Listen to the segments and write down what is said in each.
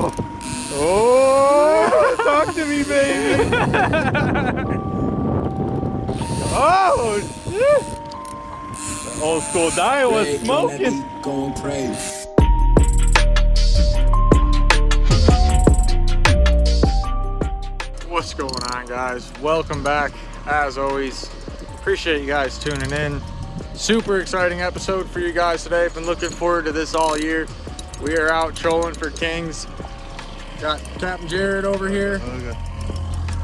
Oh, oh, talk to me, baby. Oh, shit. The old school dial was smoking. What's going on, guys? Welcome back. As always, appreciate you guys tuning in. Super exciting episode for you guys today. I've been looking forward to this all year. We are out trolling for kings. Got Captain Jared over here.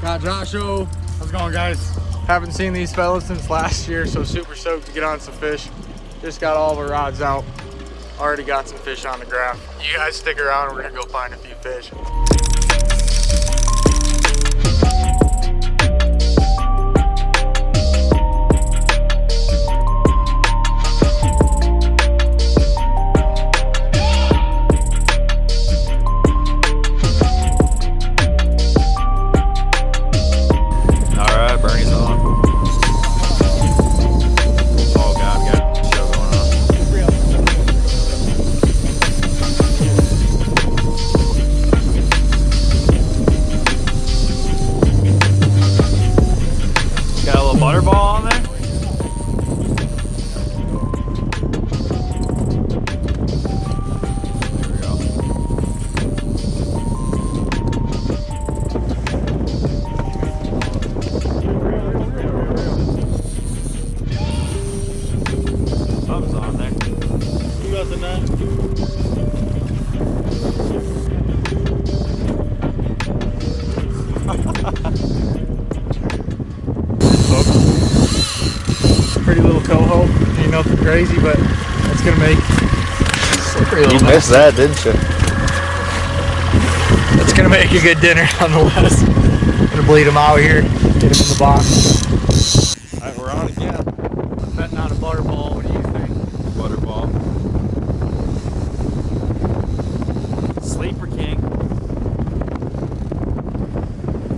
Got Josho. How's it going, guys? Haven't seen these fellas since last year, so super stoked to get on some fish. Just got all the rods out. Already got some fish on the graph. You guys stick around, we're gonna go find a few fish. Butterball on there? There we go. Thumbs on there. Who got the net? Pretty little coho, ain't nothing crazy, but it's gonna make slippery little. You missed that, didn't you? It's gonna make a good dinner nonetheless. Gonna bleed him out here, get him in the box. Alright, we're on again. I'm betting on a butterball. What do you think? Butterball. Sleeper king.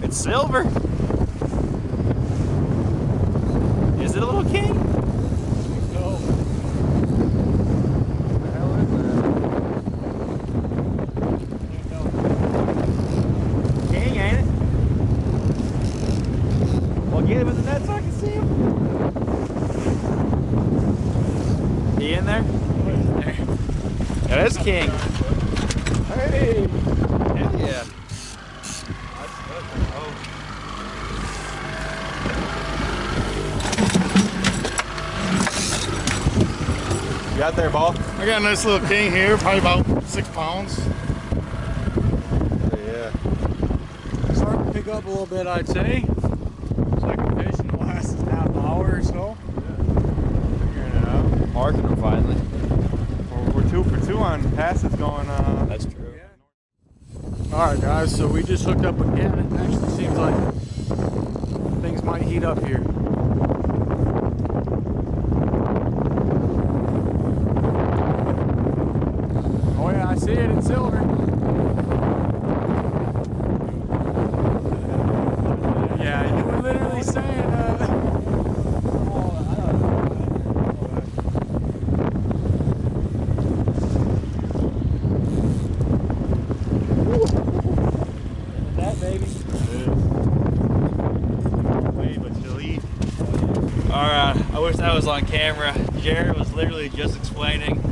It's silver. Is it a little king? No. What the hell is that? King, ain't it? Well, get him in the net so I can see him. He in there? There. That is king. Hey! Hell yeah. You got there, ball? I got a nice little king here, probably about 6 pounds. Yeah. Starting to pick up a little bit, I'd say. Second fish in the last half hour or so. Yeah. Figuring it out. Marking them finally. We're 2 for 2 on passes going. That's true. Yeah. All right, guys. So we just hooked up again. It actually seems like things might heat up here. I see it in silver. Yeah, you were literally saying that, baby. Wait, but you'll eat. Alright, I wish that was on camera. Jared was literally just explaining.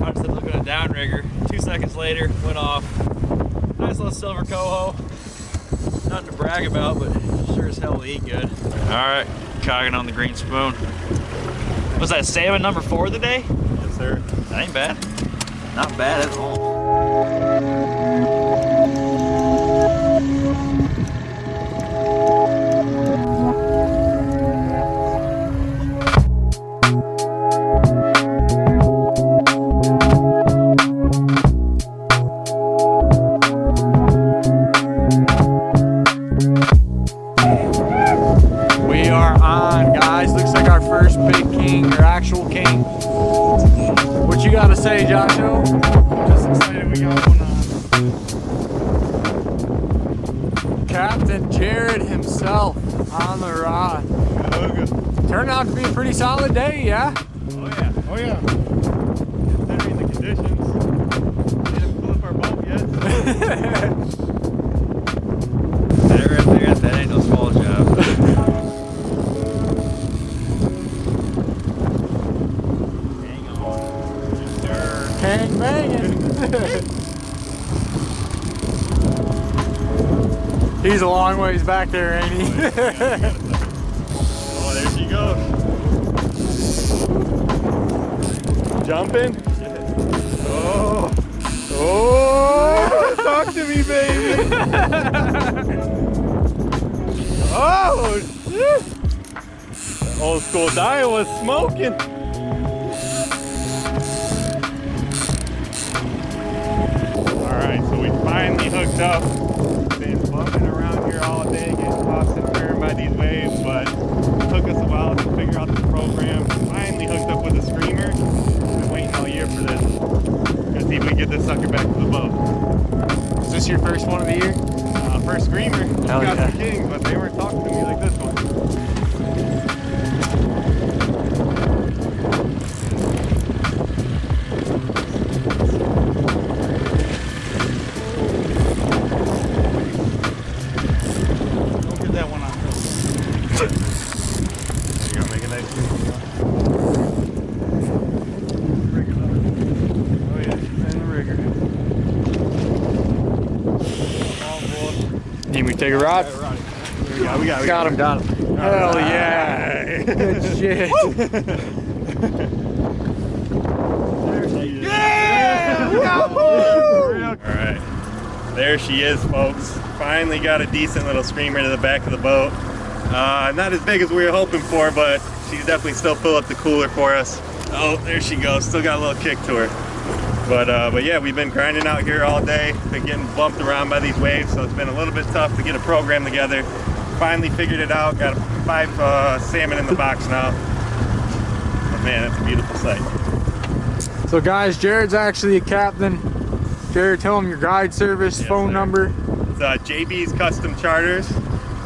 I just looking at a downrigger. 2 seconds later, went off. Nice little silver coho. Nothing to brag about, but sure as hell will eat good. Alright, cogging on the green spoon. Was that salmon number 4 of the day? Yes, sir. That ain't bad. Not bad at all. What you gotta say, Josho? Just excited we got one on. Captain Jared himself on the rod. Turned out to be a pretty solid day, yeah? Oh yeah, oh yeah. Considering the conditions, didn't flip our boat yet. That ain't no small job. Hang on. Sure. Hang banging. He's a long ways back there, ain't he? Oh, there she goes. Jumping. Oh. Oh, talk to me, baby. Oh, shit. The old school dial was smoking. All right, so we finally hooked up. Been bumping around here all day, getting tossed and turned by these waves, but it took us a while to figure out the program. Finally hooked up with a screamer. Been waiting all year for this. Gonna see if we can get this sucker back to the boat. Is this your first one of the year? First screamer. Hell Got yeah. some kings, but they weren't talking to me like this one. Don't get that one on. There you go, make a nice rig it up. Oh yeah, she's in the rigger. Oh boy. Need me to take a rod? We got him. Got him. Hell yeah. Good shit. Alright, there she is, folks. Finally got a decent little screamer to the back of the boat. Not as big as we were hoping for, but she's definitely still fill up the cooler for us. Oh, there she goes. Still got a little kick to her. But yeah, we've been grinding out here all day. Been getting bumped around by these waves, so it's been a little bit tough to get a program together. Finally figured it out. Got 5 salmon in the box now. But man, it's a beautiful sight. So guys, Jared's actually a captain. Jared, tell him your guide service, Yes, phone sir. number. It's JB's Custom Charters.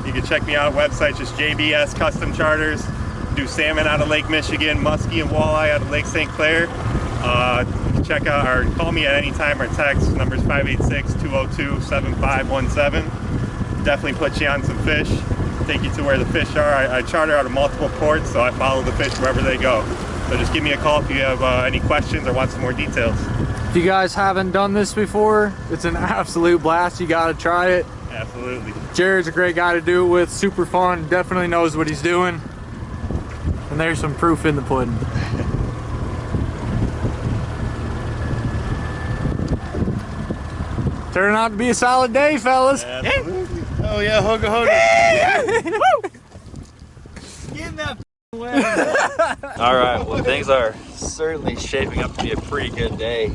You can check me out on website, just JBS Custom Charters. Do salmon out of Lake Michigan, muskie and walleye out of Lake St. Clair. You can check out or call me at any time or text. Number's 586-202-7517. Definitely put you on some fish. Take you to where the fish are. I charter out of multiple ports, so I follow the fish wherever they go. So just give me a call if you have any questions or want some more details. If you guys haven't done this before, it's an absolute blast. You gotta try it. Absolutely. Jared's a great guy to do it with, super fun, definitely knows what he's doing. And there's some proof in the pudding. Turning out to be a solid day, fellas. Absolutely. Oh yeah, hooga hooga. Get in that way. All right, well, things are certainly shaping up to be a pretty good day.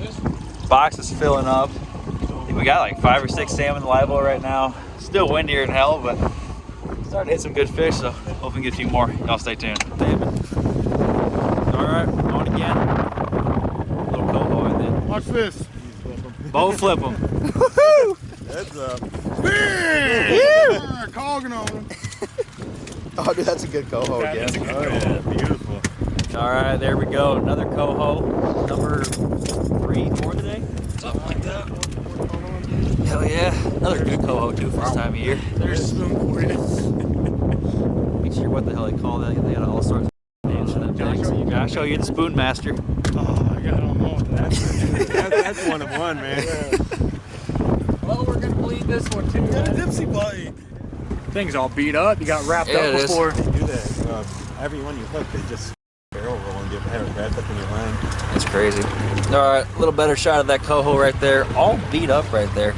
Box is filling up. I think we got like 5 or 6 salmon live right now. Still windier than hell, but starting to hit some good fish, so hoping to get a few more. Y'all stay tuned. All right, on again. Little coho, I think. Watch this. Bow flip them. Heads up. Cogging on him. Oh, dude, that's a good coho again. That's a good coho. Beautiful. All right, there we go. Another coho, number 3, 4 today. Something like that. Hell yeah. Another good coho too for this time of year. There's a spoon for you. Make sure what the hell they call that. They got all sorts of names for them things. Joshua, you're the spoon master. Oh, I don't know. That's one of one, man. Well, we're gonna bleed this one too. Dipsy bite. Thing's all beat up. You got wrapped Yeah, up it is. before. They do that. Every one you hook, they just barrel roll and have it wrapped up in your line. That's crazy. All right, a little better shot of that coho right there. All beat up right there.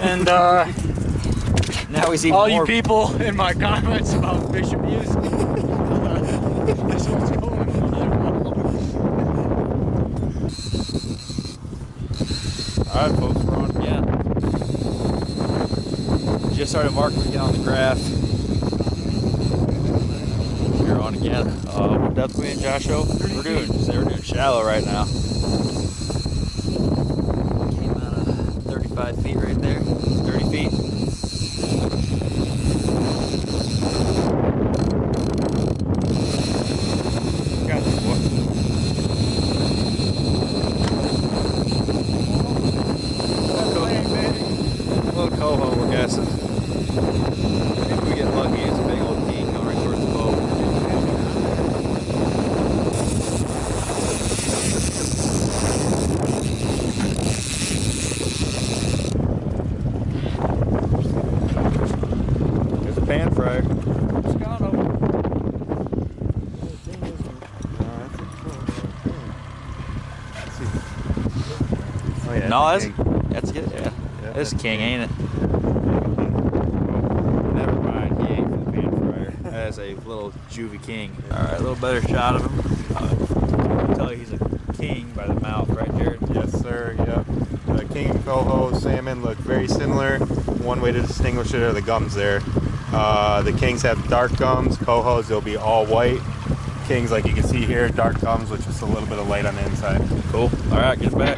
And Now he's even all more. you people in my comments about fish abuse, this one's going All right, folks, we're on again. Just started marking again on the graph. We're on again. What depth we in, Joshua? We're doing shallow right now. Came out of 35 feet right there. 30 feet. Got this boy. Yeah, No, it's a king. that's good. Yeah, Yeah, that's that's king, king. ain't it? Never mind. He ain't for the pan fryer. That's a little juvie king. All right, a little better shot of him. I can tell he's a king by the mouth, right, Jared? Yes, sir. Yep. The king and coho salmon look very similar. One way to distinguish it are the gums there. The kings have dark gums. Cohos, they'll be all white. Kings, like you can see here, dark gums with just a little bit of light on the inside. Cool. All right, get it back.